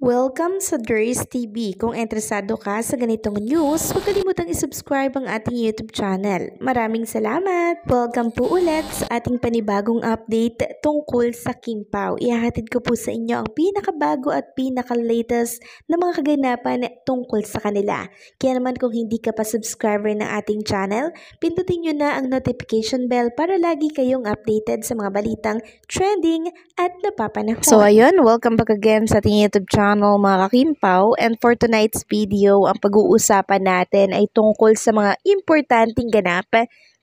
Welcome sa Durs TV. Kung interesado ka sa ganitong news, huwag kalimutang isubscribe ang ating YouTube channel. Maraming salamat! Welcome po ulit sa ating panibagong update tungkol sa Kim Pao. Ihahatid ko po sa inyo ang pinakabago at pinaka-latest na mga kaganapan tungkol sa kanila. Kaya naman kung hindi ka pa subscriber ng ating channel, pindutin nyo na ang notification bell para lagi kayong updated sa mga balitang trending at napapanahon. So ayun, welcome back again sa ating YouTube channel mga kakimpaw, and for tonight's video, ang pag-uusapan natin ay tungkol sa mga importanteng ganap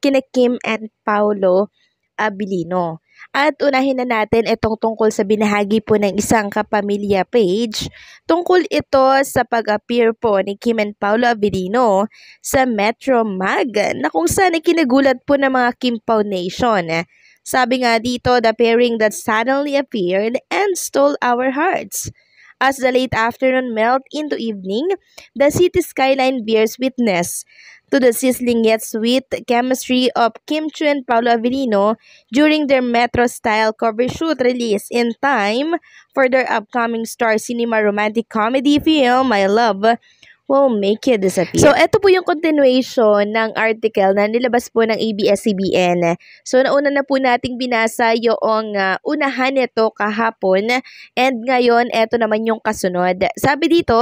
kina Kim and Paolo Abilino. At unahin na natin itong tungkol sa binahagi po ng isang kapamilya page. Tungkol ito sa pag-appear po ni Kim and Paolo Abilino sa Metro Mag na kung saan kinagulat po ng mga Kimpaw Nation. Sabi nga dito, the pairing that suddenly appeared and stole our hearts. As the late afternoon melt into evening, the city skyline bears witness to the sizzling yet sweet chemistry of Kim Chiu and Paolo Abilino during their Metro-style cover shoot release in time for their upcoming Star Cinema romantic comedy film, My Love Will Make You Disappear. So, ito po yung continuation ng article na nilabas po ng ABS-CBN. So, nauna na po nating binasa yung unahan nito kahapon, and ngayon, ito naman yung kasunod. Sabi dito,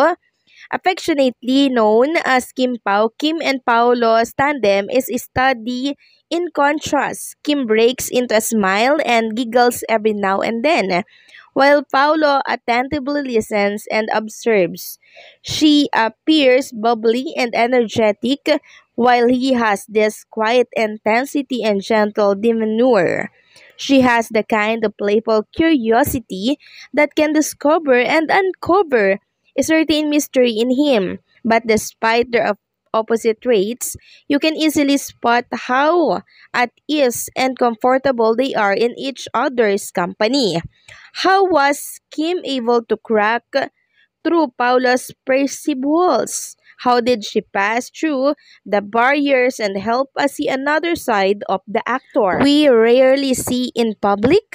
affectionately known as Kim Pao, Kim and Paolo's tandem is steady in contrast. Kim breaks into a smile and giggles every now and then, while Paolo attentively listens and observes. She appears bubbly and energetic, while he has this quiet intensity and gentle demeanor. She has the kind of playful curiosity that can discover and uncover a certain mystery in him. But despite their opposite traits, you can easily spot how at ease and comfortable they are in each other's company. How was Kim able to crack through Paolo's perceived walls? How did she pass through the barriers and help us see another side of the actor we rarely see in public?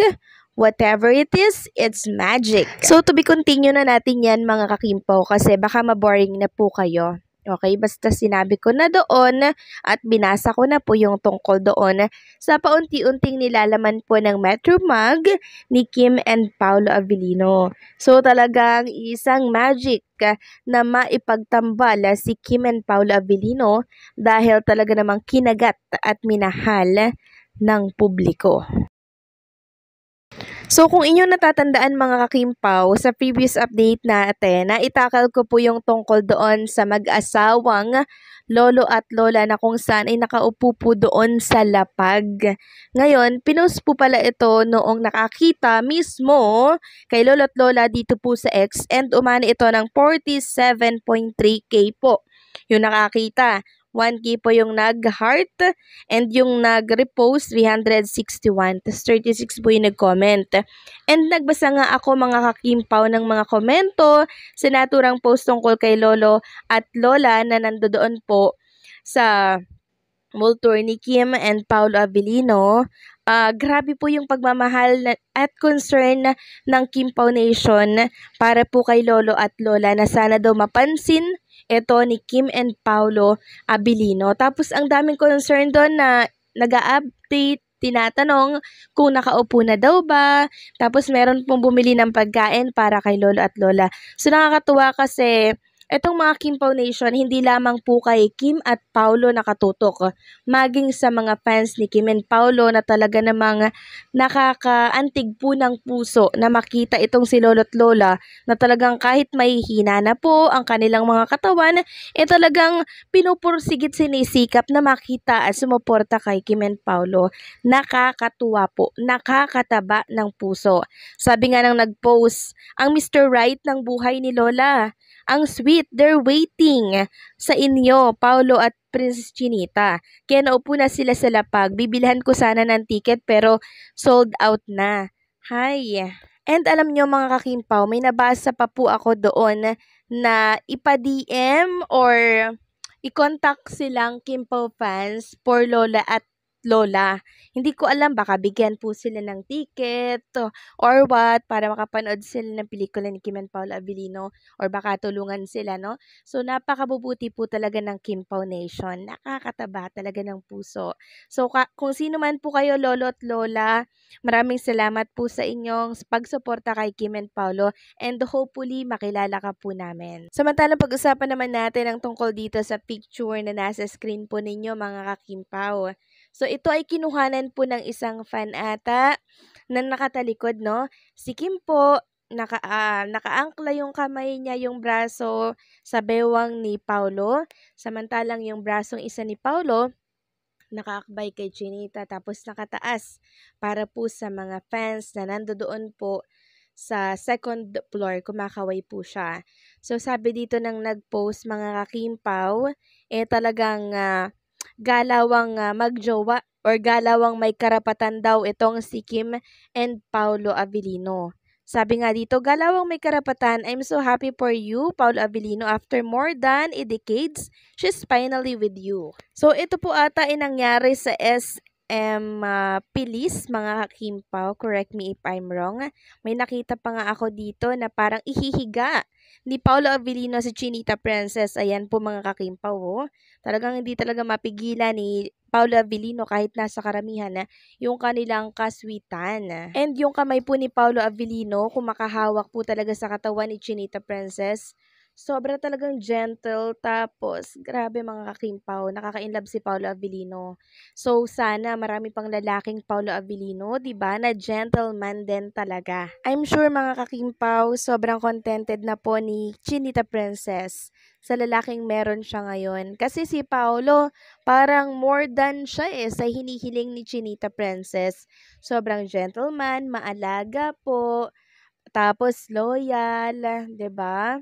Whatever it is, it's magic. So, to be continue na natin yan mga kakimpaw kasi baka maboring na po kayo. Okay, basta sinabi ko na doon at binasa ko na po yung tungkol doon sa paunti-unting nilalaman po ng Metro Mag ni Kim and Paolo Abilino. So talagang isang magic na maipagtambal si Kim and Paolo Abilino dahil talaga namang kinagat at minahal ng publiko. So kung inyong natatandaan mga kakimpaw, sa previous update natin, itakal ko po yung tungkol doon sa mag-asawang lolo at lola na kung saan ay nakaupo po doon sa lapag. Ngayon, pinost po pala ito noong nakakita mismo kay lolo at lola dito po sa X, and umani ito ng 47.3K po. Yung nakakita, 1K po yung nag-heart, and yung nag-repost 361, tas 36 po yung nag-comment. And nagbasa nga ako mga kakimpaw ng mga komento sa naturang post tungkol kay lolo at lola na nandoon po sa multour ni Kim and Paolo Abilino. Grabe po yung pagmamahal at concern ng Kimpaw Nation para po kay lolo at lola na sana daw mapansin ito ni Kim and Paolo Abilino. Tapos ang daming concern doon na nag-update, tinatanong kung nakaupo na daw ba. Tapos meron pong bumili ng pagkain para kay lolo at lola. So nakakatuwa kasi itong mga Kimpaw Nation, hindi lamang po kay Kim at Paolo nakatutok, maging sa mga fans ni Kim and Paolo na talaga namang nakakaantig po ng puso na makita itong si lolo at lola na talagang kahit may hina na po ang kanilang mga katawan, talagang pinupursigit sinisikap na makita at sumuporta kay Kim and Paolo. Nakakatuwa po, nakakataba ng puso. Sabi nga nang nag-post, ang Mr. Right ng buhay ni lola. Ang sweet, they're waiting sa inyo, Paolo at Princess Chinita. Kaya naupo na sila sa lapag. Bibilhan ko sana ng ticket pero sold out na. Hi! And alam nyo mga kakimpaw, may nabasa pa po ako doon na ipa-DM or i-contact silang Kimpaw fans for lola at lola. Hindi ko alam, baka bigyan po sila ng ticket or what para makapanood sila ng pelikula ni Kim and Paolo Avellino or baka tulungan sila, no? So, napakabubuti po talaga ng Kim Pao Nation. Nakakataba talaga ng puso. So, kung sino man po kayo, lolo at lola, maraming salamat po sa inyong pagsuporta kay Kim and Paolo and hopefully makilala ka po namin. Samantalang pag-usapan naman natin ang tungkol dito sa picture na nasa screen po ninyo mga kakimpaw. So ito ay kinuhanan po ng isang fan ata na nakatalikod, no? Si Kim po, nakaangkla yung kamay niya, yung braso sa bewang ni Paulo. Samantalang yung brasong isa ni Paulo, nakaakbay kay Chinita tapos nakataas para po sa mga fans na nandoon po sa second floor, kumakaway po siya. So sabi dito ng nag-post mga kakimpaw, talagang galawang magjowa or galawang may karapatan daw itong si Kim and Paulo Avellino. Sabi nga dito, galawang may karapatan, I'm so happy for you, Paulo Avellino. After more than a decades, she's finally with you. So, ito po ata ay nangyari sa SM Pilis, mga kakimpaw. Correct me if I'm wrong. May nakita pa nga ako dito na parang ihihiga ni Paulo Avellino si Chinita Princess. Ayan po mga kakimpaw. Oh. Talagang hindi talaga mapigilan ni Paulo Avellino kahit nasa karamihan na yung kanilang kaswitan. And yung kamay po ni Paulo Avellino, kumakahawak po talaga sa katawan ni Chinita Princess. Sobra talagang gentle. Tapos, grabe mga kakimpaw, nakaka-inlove si Paulo Avellino. So, sana marami pang lalaking Paulo Avellino, diba, na gentleman din talaga. I'm sure mga kakimpaw, sobrang contented na po ni Chinita Princess sa lalaking meron siya ngayon. Kasi si Paulo, parang more than siya sa hinihiling ni Chinita Princess. Sobrang gentleman, maalaga po, tapos loyal, 'di ba?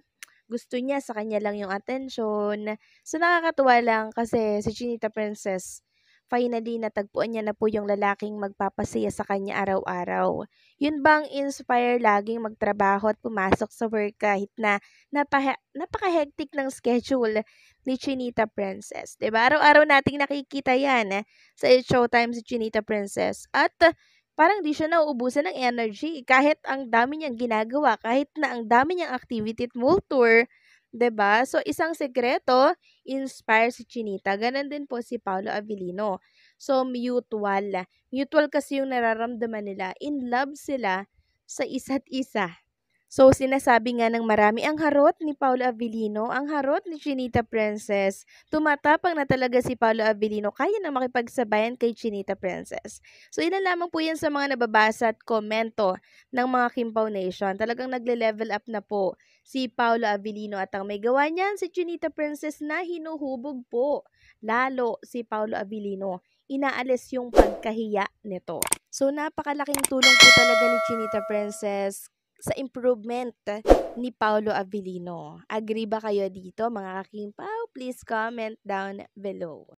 Gusto niya sa kanya lang yung atensyon. So nakakatuwa lang kasi si Chinita Princess finally natagpuan niya na po yung lalaking magpapasaya sa kanya araw-araw. Yun bang inspire laging magtrabaho at pumasok sa work kahit na napaka-hectic ng schedule ni Chinita Princess. 'Di ba? Araw-araw nating nakikita yan sa Showtime si Chinita Princess. At parang di siya nauubusan ng energy kahit ang dami niyang ginagawa, kahit na ang dami niyang activity at mall tour, 'di ba? So isang sekreto, inspire si Chinita. Ganon din po si Paulo Avellino. So mutual. Mutual kasi yung nararamdaman nila. In love sila sa isa't isa. So, sinasabi nga ng marami, ang harot ni Paulo Avellino, ang harot ni Chinita Princess. Tumatapang na talaga si Paulo Avellino, kaya na makipagsabayan kay Chinita Princess. So, ilan lamang po yan sa mga nababasa at komento ng mga Kimpaw Nation. Talagang nagle-level up na po si Paulo Avellino at ang may gawa niyan si Chinita Princess na hinuhubog po lalo si Paulo Avellino. Inaalis yung pagkahiya nito. So, napakalaking tulong po talaga ni Chinita Princess sa improvement ni Paulo Avellino. Agree ba kayo dito mga kakimpaw? Please comment down below.